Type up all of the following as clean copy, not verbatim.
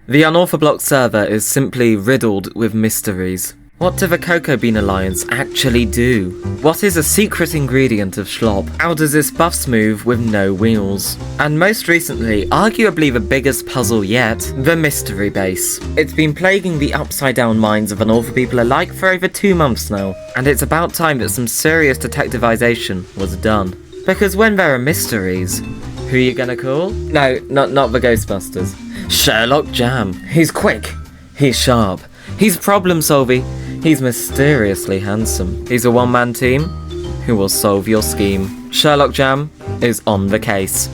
The Unorthoblocks server is simply riddled with mysteries. What do the Cocoa Bean Alliance actually do? What is a secret ingredient of Schlop? How does this buffs move with no wheels? And most recently, arguably the biggest puzzle yet, the mystery base. It's been plaguing the upside down minds of Unorthopeople alike for over 2 months now, and it's about time that some serious detectivization was done. Because when there are mysteries, who are you gonna call? No, not the Ghostbusters. Sherlock Jam. He's quick, he's sharp, he's problem solving, he's mysteriously handsome. He's a one-man team who will solve your scheme. Sherlock Jam is on the case.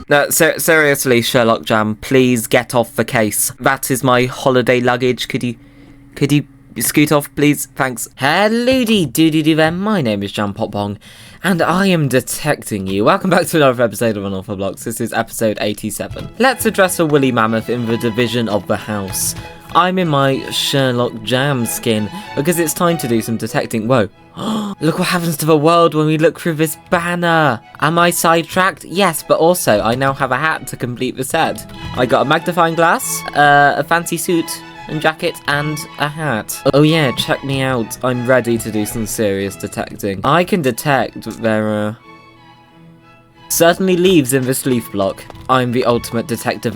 No, seriously, Sherlock Jam, please get off the case. That is my holiday luggage. Could you scoot off, please? Thanks. Hello-dee-doo-doo-doo there. My name is JampottBong, and I am detecting you. Welcome back to another episode of Unorthoblocks. This is episode 87. Let's address a woolly mammoth in the division of the house. I'm in my Sherlock Jam skin because it's time to do some detecting. Whoa. Look what happens to the world when we look through this banner. Am I sidetracked? Yes, but also I now have a hat to complete the set. I got a magnifying glass, a fancy suit and jacket, and a hat. Oh yeah, check me out. I'm ready to do some serious detecting. I can detect that there are certainly leaves in this leaf block. I'm the ultimate detective.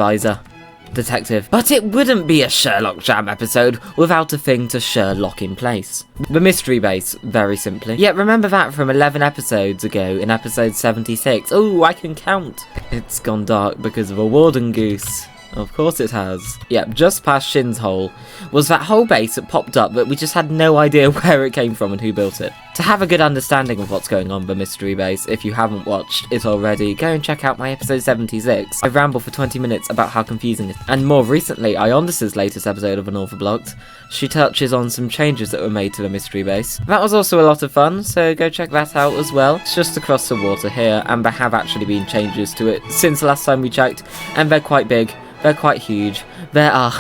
But it wouldn't be a Sherlock Jam episode without a thing to Sherlock in place. The mystery base, very simply. Yeah, remember that from 11 episodes ago in episode 76. Oh, I can count. It's gone dark because of a warden goose. Of course it has. Yep, just past Shin's hole was that whole base that popped up, but we just had no idea where it came from and who built it. To have a good understanding of what's going on with the mystery base, if you haven't watched it already, go and check out my episode 76. I ramble for 20 minutes about how confusing it is. And more recently, Iondis's latest episode of Unorthoblocks, she touches on some changes that were made to the mystery base. That was also a lot of fun, so go check that out as well. It's just across the water here, and there have actually been changes to it since the last time we checked, and they're quite big. They're quite huge. There are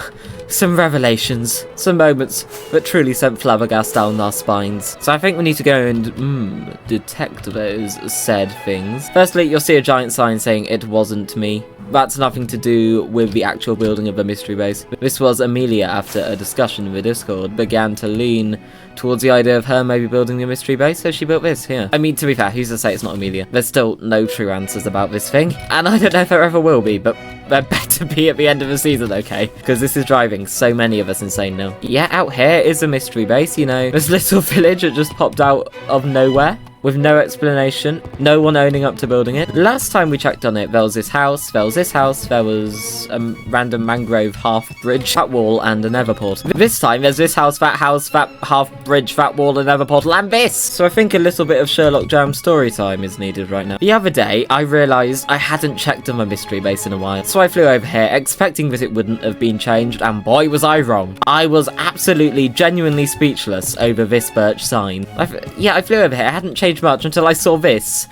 some revelations, some moments that truly sent flabbergasted down our spines. So I think we need to go and, detect those said things. Firstly, you'll see a giant sign saying it wasn't me. That's nothing to do with the actual building of the mystery base. This was Amelia, after a discussion in the Discord, began to lean towards the idea of her maybe building the mystery base, so she built this here. I mean, to be fair, who's to say it's not Amelia? There's still no true answers about this thing, and I don't know if there ever will be, but there better be at the end of the season, okay? Because this is driving so many of us insane now. Yeah, out here is a mystery base, you know, this little village that just popped out of nowhere, with no explanation, no one owning up to building it. Last time we checked on it, there was this house, there was a random mangrove half-bridge, that wall, and a nether portal. This time, there's this house, that half-bridge, that wall, a nether portal, and this! So I think a little bit of Sherlock Jam story time is needed right now. The other day, I realised I hadn't checked on my mystery base in a while, so I flew over here, expecting that it wouldn't have been changed, and boy was I wrong. I was absolutely, genuinely speechless over this birch sign. I flew over here, I hadn't changed much until I saw this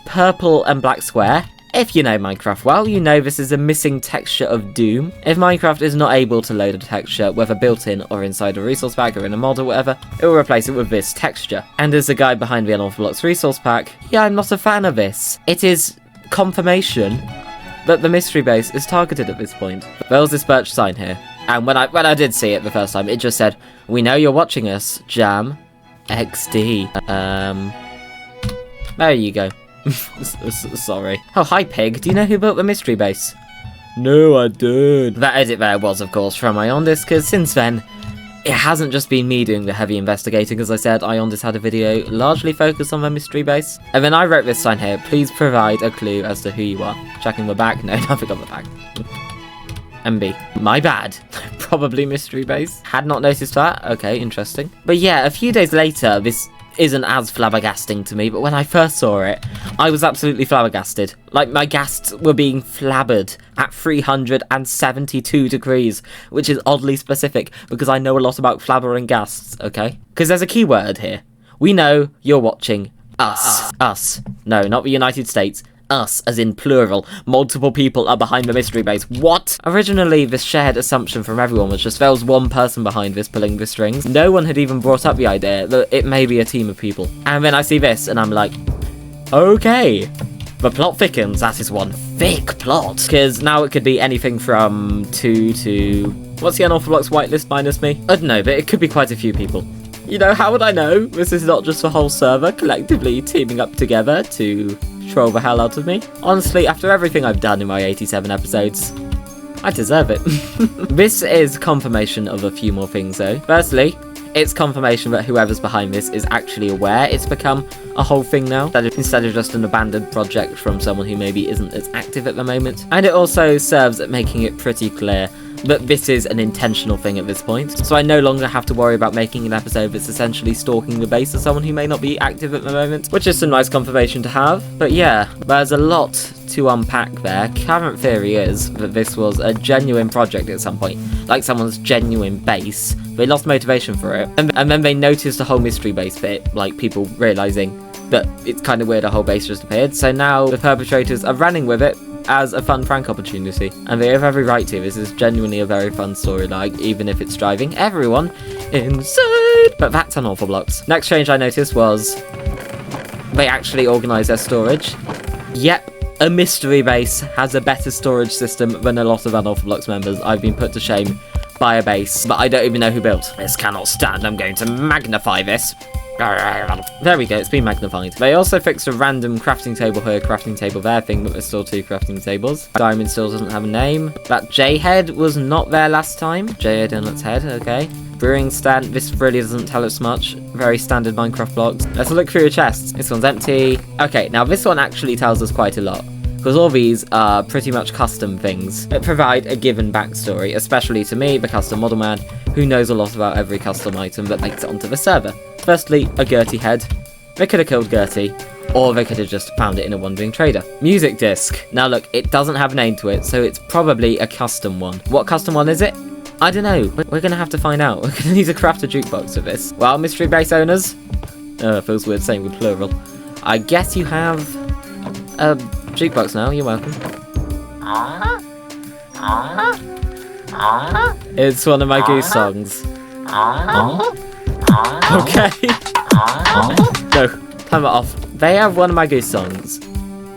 purple and black square. If you know Minecraft well, you know this is a missing texture of doom. If Minecraft is not able to load a texture, whether built-in or inside a resource pack or in a mod or whatever, it will replace it with this texture. And as the guy behind the Unorthoblocks resource pack, yeah, I'm not a fan of this. It is confirmation that the mystery base is targeted at this point. There was this birch sign here, and when I did see it the first time, it just said, "We know you're watching us, Jam XD." There you go. Sorry. Oh, hi, Pig. Do you know who built the mystery base? No, I don't. That edit there was, of course, from Iondis, because since then, it hasn't just been me doing the heavy investigating. As I said, Iondis had a video largely focused on the mystery base. And then I wrote this sign here, "Please provide a clue as to who you are." Checking the back. No, nothing on the back. MB. My bad. Probably mystery base. Had not noticed that. Okay, interesting. But yeah, a few days later, this isn't as flabbergasting to me, but when I first saw it, I was absolutely flabbergasted. Like, my ghasts were being flabbered at 372 degrees, which is oddly specific, because I know a lot about flabbering ghasts, okay? Because there's a key word here. We know you're watching us. Us. No, not the United States. Us, as in plural. Multiple people are behind the mystery base. What? Originally, this shared assumption from everyone was just there was one person behind this pulling the strings. No one had even brought up the idea that it may be a team of people. And then I see this, and I'm like, okay. The plot thickens. That is one thick plot. Because now it could be anything from 2 to... What's the Unorthoblocks whitelist minus me? I don't know, but it could be quite a few people. You know, how would I know? This is not just a whole server collectively teaming up together to troll the hell out of me. Honestly, after everything I've done in my 87 episodes, I deserve it. This is confirmation of a few more things though. Firstly, it's confirmation that whoever's behind this is actually aware it's become a whole thing now, instead of just an abandoned project from someone who maybe isn't as active at the moment. And it also serves at making it pretty clear that this is an intentional thing at this point, so I no longer have to worry about making an episode that's essentially stalking the base of someone who may not be active at the moment, which is some nice confirmation to have. But yeah, there's a lot to unpack there. Current theory is that this was a genuine project at some point, like someone's genuine base. They lost motivation for it, and then they noticed the whole mystery base bit, like people realising that it's kind of weird a whole base just appeared, so now the perpetrators are running with it as a fun prank opportunity, and they have every right to. This is genuinely a very fun storyline, even if it's driving everyone insane. But that's Unorthoblocks. Next change I noticed was they actually organised their storage. Yep, a mystery base has a better storage system than a lot of Unorthoblocks members. I've been put to shame by a base, but I don't even know who built. This cannot stand. I'm going to magnify this. There we go, it's been magnified. They also fixed a random crafting table here, crafting table there thing, but there's still 2 crafting tables. Diamond still doesn't have a name. That J-head was not there last time. J-head and its head, okay. Brewing stand, this really doesn't tell us much. Very standard Minecraft blocks. Let's look through your chests. This one's empty. Okay, now this one actually tells us quite a lot, because all these are pretty much custom things that provide a given backstory, especially to me, the custom model man, who knows a lot about every custom item that makes it onto the server. Firstly, a Gertie head. They could have killed Gertie, or they could have just found it in a wandering trader. Music disc. Now look, it doesn't have a name to it, so it's probably a custom one. What custom one is it? I don't know. We're gonna have to find out. We're gonna need to craft a jukebox for this. Well, mystery base owners. It feels weird saying with plural. I guess you have a jukebox now. You're welcome. It's one of my goose songs. Okay. No, time it off. They have one of my goose songs.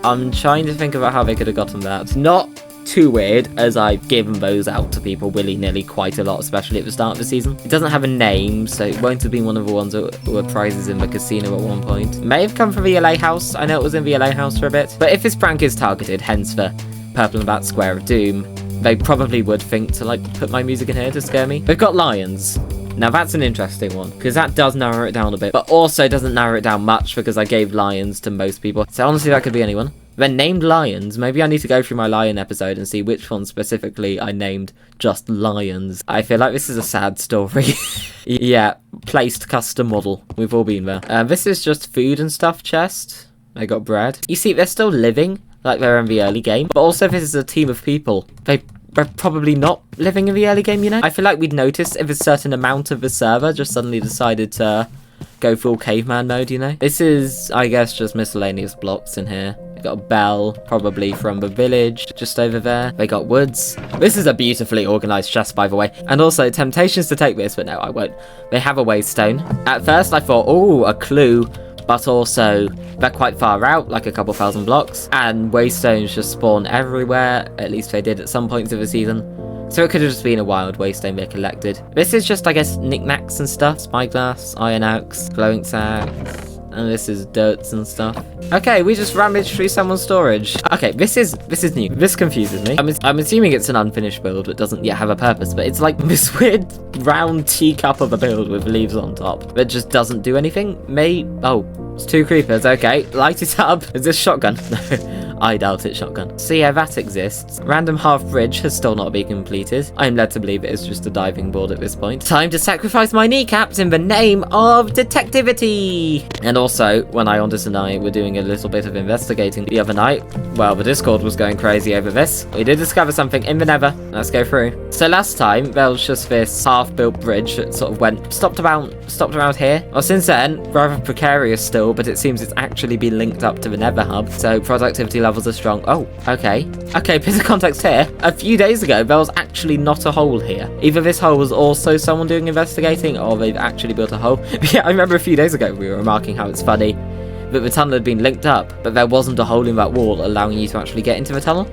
I'm trying to think about how they could have gotten that. Not too weird, as I've given those out to people willy-nilly quite a lot, especially at the start of the season. It doesn't have a name, so it won't have been one of the ones that were prizes in the casino at one point. It may have come from the LA house. I know it was in the LA house for a bit. But if this prank is targeted, hence the purple and black square of doom, they probably would think to like put my music in here to scare me. They've got lions. Now that's an interesting one, because that does narrow it down a bit, but also doesn't narrow it down much because I gave lions to most people. So honestly, that could be anyone. They're named lions. Maybe I need to go through my lion episode and see which one specifically I named just lions. I feel like this is a sad story. Yeah, placed custom model. We've all been there. This is just food and stuff chest. I got bread. You see, they're still living like they're in the early game, but also this is a team of people. They're probably not living in the early game, you know? I feel like we'd notice if a certain amount of the server just suddenly decided to go full caveman mode, you know? This is, I guess, just miscellaneous blocks in here. They got a bell, probably from the village, just over there. They got woods. This is a beautifully organised chest, by the way. And also, temptations to take this, but no, I won't. They have a waystone. At first, I thought, oh, a clue. But also, they're quite far out, like a couple thousand blocks. And waystones just spawn everywhere. At least they did at some points of the season. So it could have just been a wild waystone they collected. This is just, I guess, knickknacks and stuff. Spyglass, iron axe, glowing sacks. And this is dirts and stuff. Okay, we just rummaged through someone's storage. Okay, this is new. This confuses me. I'm assuming it's an unfinished build that doesn't yet have a purpose, but it's like this weird round teacup of a build with leaves on top that just doesn't do anything. Oh, it's 2 creepers. Okay, light it up. Is this shotgun? No, I doubt it's shotgun. So yeah, that exists. Random half bridge has still not been completed. I'm led to believe it is just a diving board at this point. Time to sacrifice my kneecaps in the name of detectivity. And also, when Iondis and I were doing a little bit of investigating the other night, well, the Discord was going crazy over this. We did discover something in the Nether. Let's go through. So last time, there was just this half-built bridge that sort of stopped around here. Well, since then, rather precarious still, but it seems it's actually been linked up to the Nether hub, so productivity levels are strong. Oh, okay. Okay, bit of context here. A few days ago, there was actually not a hole here. Either this hole was also someone doing investigating, or they've actually built a hole. But yeah, I remember a few days ago, we were remarking how it's funny that the tunnel had been linked up, but there wasn't a hole in that wall allowing you to actually get into the tunnel.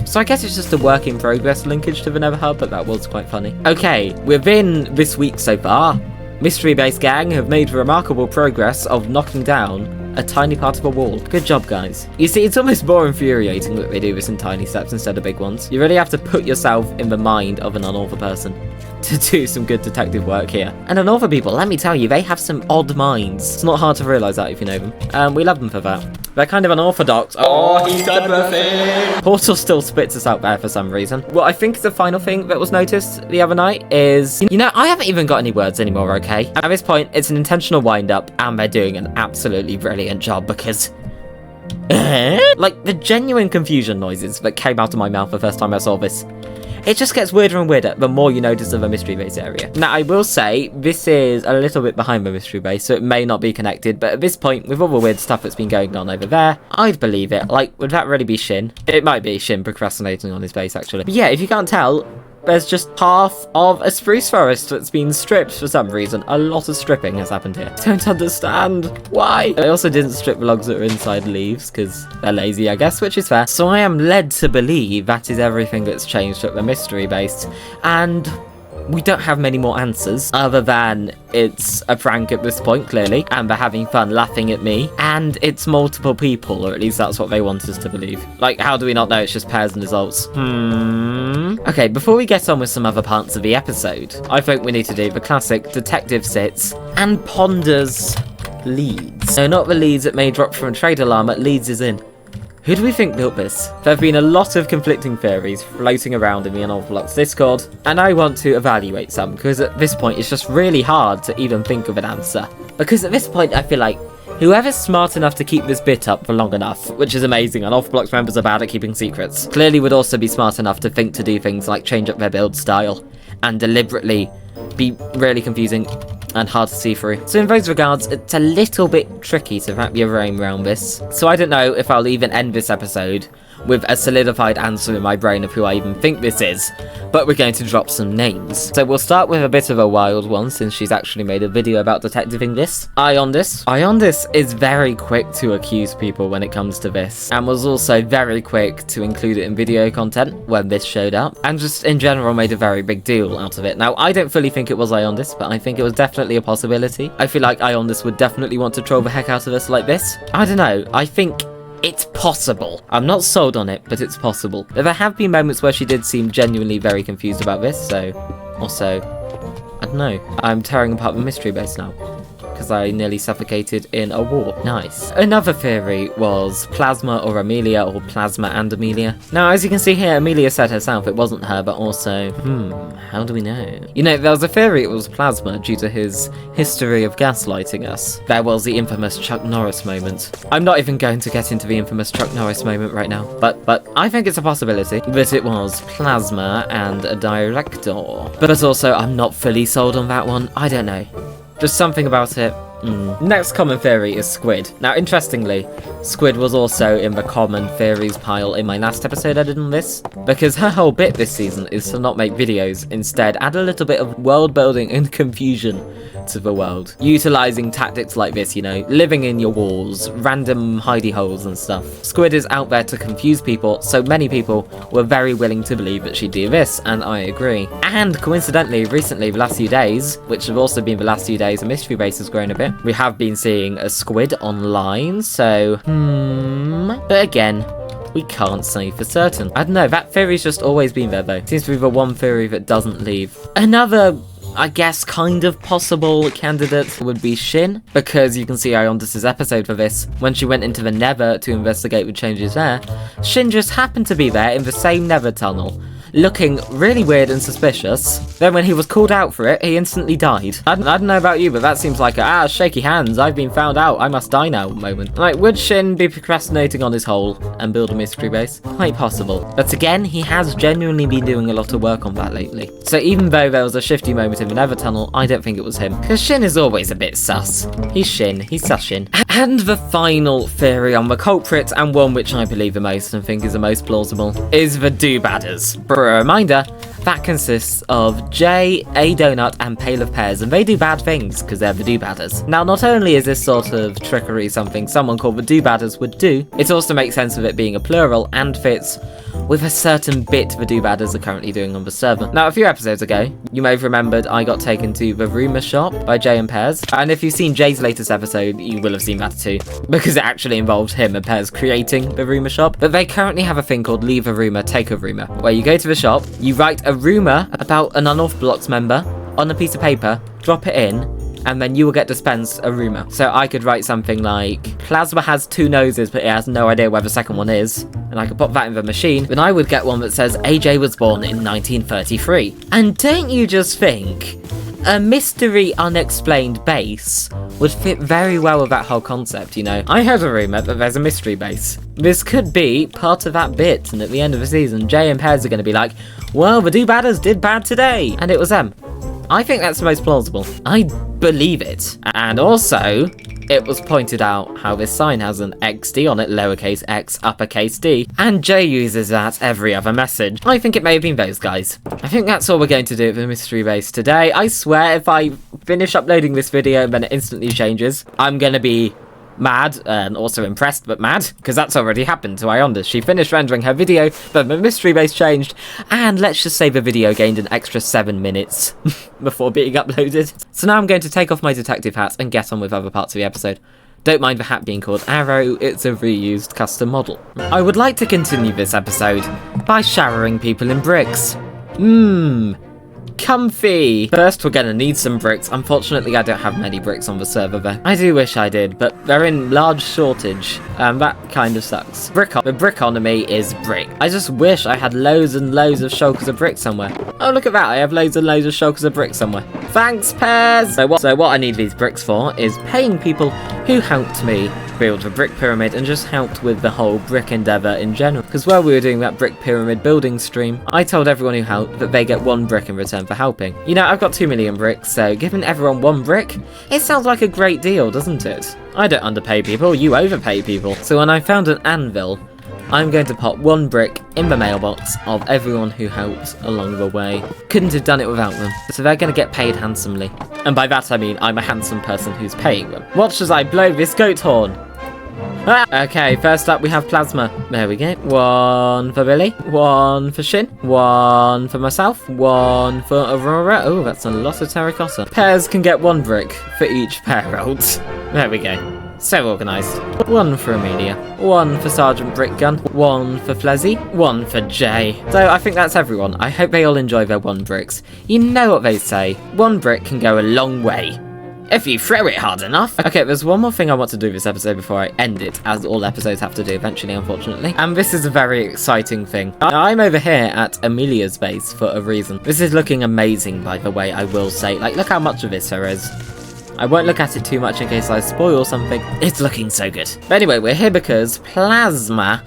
So I guess it's just a work in progress linkage to the Nether Hub, but that was quite funny. Okay, within this week so far, Mystery Base Gang have made remarkable progress of knocking down a tiny part of a wall. Good job, guys. You see, it's almost more infuriating that they do this in tiny steps instead of big ones. You really have to put yourself in the mind of an Unortho person to do some good detective work here. And Unortho people, let me tell you, they have some odd minds. It's not hard to realise that if you know them. We love them for that. They're kind of unorthodox. Oh, he's done the thing! Portal still spits us out there for some reason. What I think is the final thing that was noticed the other night is, you know, I haven't even got any words anymore, okay? At this point, it's an intentional wind-up, and they're doing an absolutely brilliant job because... like, the genuine confusion noises that came out of my mouth the first time I saw this. It just gets weirder and weirder the more you notice of a mystery base area. Now, I will say, this is a little bit behind the mystery base, so it may not be connected, but at this point, with all the weird stuff that's been going on over there, I'd believe it. Like, would that really be Shin? It might be Shin procrastinating on his base, actually. But yeah, if you can't tell, there's just half of a spruce forest that's been stripped for some reason. A lot of stripping has happened here. Don't understand why. I also didn't strip the logs that are inside leaves because they're lazy, I guess, which is fair. So I am led to believe that is everything that's changed at the mystery base. And we don't have many more answers other than it's a prank at this point, clearly, and they're having fun laughing at me, and it's multiple people, or at least that's what they want us to believe. Like, how do we not know it's just pairs and results? Okay, before we get on with some other parts of the episode, I think we need to do the classic detective sits and ponders leads. No, not the leads that may drop from a trade alarm, but leads is in. Who do we think built this? There have been a lot of conflicting theories floating around in the Unorthoblocks Discord, and I want to evaluate some, because at this point it's just really hard to even think of an answer. Because at this point I feel like whoever's smart enough to keep this bit up for long enough, which is amazing, Unorthoblocks members are bad at keeping secrets, clearly would also be smart enough to think to do things like change up their build style, and deliberately be really confusing and hard to see through. So in those regards, it's a little bit tricky to wrap your brain around this. So I don't know if I'll even end this episode with a solidified answer in my brain of who I even think this is, but we're going to drop some names. So we'll start with a bit of a wild one, since she's actually made a video about detectiving this. Iondis. Iondis is very quick to accuse people when it comes to this, and was also very quick to include it in video content when this showed up, and just in general made a very big deal out of it. Now, I don't fully think it was Iondis, but I think it was definitely a possibility. I feel like Iondis would definitely want to troll the heck out of us like this. I don't know, I think it's possible. I'm not sold on it, but it's possible. There have been moments where she did seem genuinely very confused about this, so... Also, I don't know. I'm tearing apart the mystery base now, because I nearly suffocated in a war. Nice. Another theory was Plasma or Amelia, or Plasma and Amelia. Now, as you can see here, Amelia said herself it wasn't her, but also, how do we know? You know, there was a theory it was Plasma due to his history of gaslighting us. There was the infamous Chuck Norris moment. I'm not even going to get into the infamous Chuck Norris moment right now, but I think it's a possibility that it was Plasma and a director. But also, I'm not fully sold on that one. I don't know. Just something about it. Next common theory is Squid. Now, interestingly, Squid was also in the common theories pile in my last episode I did on this, because her whole bit this season is to not make videos, instead add a little bit of world building and confusion to the world. Utilising tactics like this, you know, living in your walls, random hidey holes and stuff. Squid is out there to confuse people, so many people were very willing to believe that she'd do this, and I agree. And coincidentally, recently, the last few days, which have also been the last few days, the mystery base has grown a bit. We have been seeing a Squid online, so, but again, we can't say for certain. I don't know, that theory's just always been there though. Seems to be the one theory that doesn't leave. Another, I guess, kind of possible candidate would be Shin, because you can see Iondis' episode for this. When she went into the Nether to investigate the changes there, Shin just happened to be there in the same Nether tunnel, looking really weird and suspicious. Then when he was called out for it, he instantly died. I don't know about you, but that seems like a, shaky hands, I've been found out, I must die now moment. Like, would Shin be procrastinating on his hole and build a mystery base? Quite possible. But again, he has genuinely been doing a lot of work on that lately. So even though there was a shifty moment in the Nether tunnel, I don't think it was him. Because Shin is always a bit sus. He's Shin, he's sus Shin. And the final theory on the culprit, and one which I believe the most and think is the most plausible, is the do-badders. For a reminder, That consists of J, a donut, and pail of pears, and they do bad things because they're the do-badders. Now, not only is this sort of trickery something someone called the do-badders would do, it also makes sense of it being a plural and fits with a certain bit the do-badders are currently doing on the server. Now, a few episodes ago, you may have remembered I got taken to the rumour shop by Jay and Pears, and if you've seen Jay's latest episode, you will have seen that too, because it actually involved him and Pears creating the rumour shop. But they currently have a thing called Leave a Rumour, Take a Rumour, where you go to the shop, you write a rumour about an Unorthoblocks member on a piece of paper, drop it in, and then you will get dispensed a rumour. So I could write something like, Plasma has 2 noses, but it has no idea where the second one is. And I could pop that in the machine, then I would get one that says, AJ was born in 1933. And don't you just think, a mystery unexplained base would fit very well with that whole concept, you know? I heard a rumour that there's a mystery base. This could be part of that bit, and at the end of the season, Jay and Pears are going to be like, well, the do-badders did bad today, and it was them. I think that's the most plausible. I believe it. And also, it was pointed out how this sign has an XD on it, lowercase x, uppercase D, and Jay uses that every other message. I think it may have been those guys. I think that's all we're going to do with the mystery base today. I swear if I finish uploading this video and then it instantly changes, I'm gonna be mad, and also impressed, but mad, because that's already happened to Ionda. She finished rendering her video, but the mystery base changed, and let's just say the video gained an extra 7 minutes before being uploaded. So now I'm going to take off my detective hat and get on with other parts of the episode. Don't mind the hat being called Arrow, it's a reused custom model. I would like to continue this episode by showering people in bricks. Comfy! First, we're gonna need some bricks. Unfortunately, I don't have many bricks on the server though. I do wish I did, but they're in large shortage, and that kind of sucks. The brickonomy is brick. I just wish I had loads and loads of shulkers of brick somewhere. Oh, look at that, I have loads and loads of shulkers of brick somewhere. Thanks, Pears! So what I need these bricks for is paying people who helped me build the brick pyramid and just helped with the whole brick endeavour in general. Because while we were doing that brick pyramid building stream, I told everyone who helped that they get 1 brick in return for helping. You know, I've got 2 million bricks, so giving everyone 1 brick, it sounds like a great deal, doesn't it? I don't underpay people, you overpay people. So when I found an anvil, I'm going to pop 1 brick in the mailbox of everyone who helped along the way. Couldn't have done it without them, so they're going to get paid handsomely. And by that I mean I'm a handsome person who's paying them. Watch as I blow this goat horn. Okay, first up we have Plasma. There we go. 1 for Billy, 1 for Shin, 1 for myself, 1 for Aurora. Oh, that's a lot of terracotta. Pears can get 1 brick for each pair rolled. There we go. So organised. 1 for Amelia, 1 for Sergeant Brickgun, 1 for Flezzy, 1 for Jay. So I think that's everyone. I hope they all enjoy their 1 bricks. You know what they say, 1 brick can go a long way if you throw it hard enough. Okay, there's one more thing I want to do this episode before I end it, as all episodes have to do eventually, unfortunately. And this is a very exciting thing. I'm over here at Amelia's base for a reason. This is looking amazing, by the way, I will say. Like, look how much of this there is. I won't look at it too much in case I spoil something. It's looking so good. But anyway, we're here because Plasma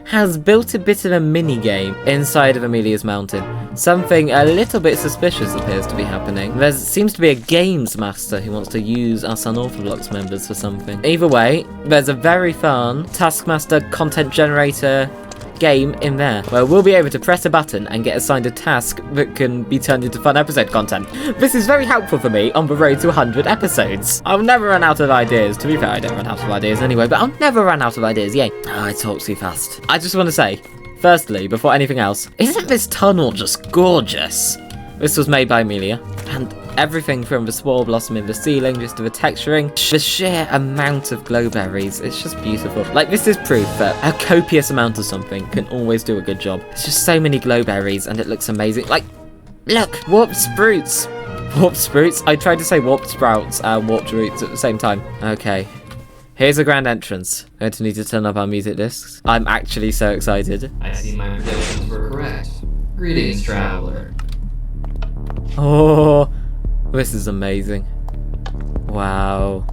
has built a bit of a mini-game inside of Amelia's mountain. Something a little bit suspicious appears to be happening. There seems to be a games master who wants to use us Unorthoblocks members for something. Either way, there's a very fun Taskmaster content generator game in there, where we'll be able to press a button and get assigned a task that can be turned into fun episode content. This is very helpful for me on the road to 100 episodes. I'll never run out of ideas. To be fair, I don't run out of ideas anyway, but I'll never run out of ideas, yay. Oh, I talk too fast. I just want to say, firstly, before anything else, isn't this tunnel just gorgeous? This was made by Amelia, and everything from the spore blossom in the ceiling, just to the texturing, the sheer amount of glowberries, it's just beautiful. Like, this is proof that a copious amount of something can always do a good job. It's just so many glowberries, and it looks amazing. Like, look, warped sprouts. Warped sprouts? I tried to say warped sprouts and warped roots at the same time. Okay. Here's a grand entrance. Going to need to turn up our music discs. I'm actually so excited. I see my predictions were correct. Greetings, traveler. Oh, this is amazing. Wow.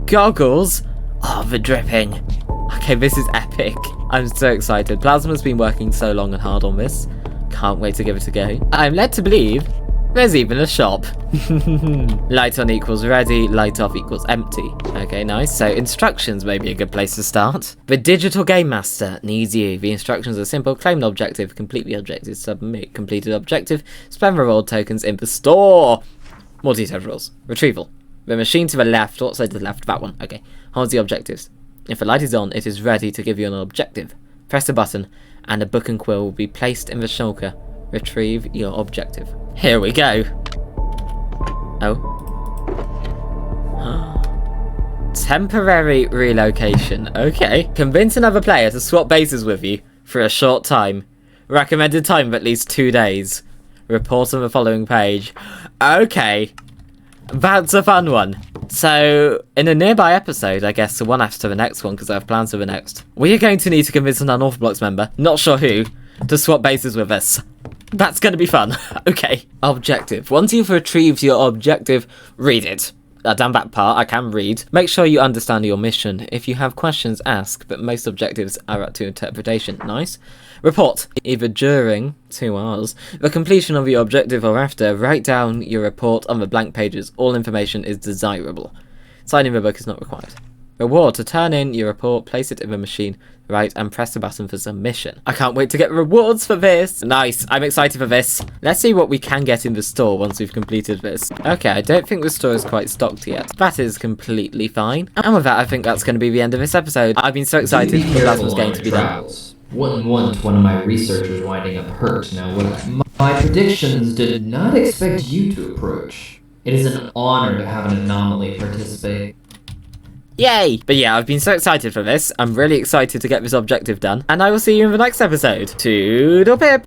Goggles? Oh, the dripping. Okay, this is epic. I'm so excited. Plasma's been working so long and hard on this. Can't wait to give it a go. I'm led to believe There's even a shop. Light on equals ready, light off equals empty. Okay, nice. So instructions may be a good place to start. The digital game master needs you. The instructions are simple. Claim an objective, complete the objective, submit completed objective, spend reward tokens in the store. More detailed rules. Retrieval. The machine to the left, what side to the left? That one. Okay. Holds the objectives. If the light is on, it is ready to give you an objective. Press the button, and a book and quill will be placed in the shulker. Retrieve your objective. Here we go. Oh. Temporary relocation. Okay. Convince another player to swap bases with you for a short time. Recommended time of at least 2 days. Report on the following page. Okay. That's a fun one. So, in a nearby episode, I guess, one after the next one, because I have plans for the next, we are going to need to convince an Unorthoblocks member, not sure who, to swap bases with us. That's going to be fun. Okay. Objective. Once you've retrieved your objective, read it. Down that part, I can read. Make sure you understand your mission. If you have questions, ask, but most objectives are up to interpretation. Nice. Report. Either during 2 hours, the completion of your objective or after, write down your report on the blank pages. All information is desirable. Signing the book is not required. Reward. To turn in your report, place it in the machine, write, and press the button for submission. I can't wait to get rewards for this. Nice. I'm excited for this. Let's see what we can get in the store once we've completed this. Okay, I don't think the store is quite stocked yet. That is completely fine. And with that, I think that's going to be the end of this episode. I've been so excited that that was going to be done. Wouldn't want one of my researchers winding up hurt. Now, my predictions did not expect you to approach. It is an honor to have an anomaly participate. Yay! But yeah, I've been so excited for this. I'm really excited to get this objective done. And I will see you in the next episode. Toodle pip!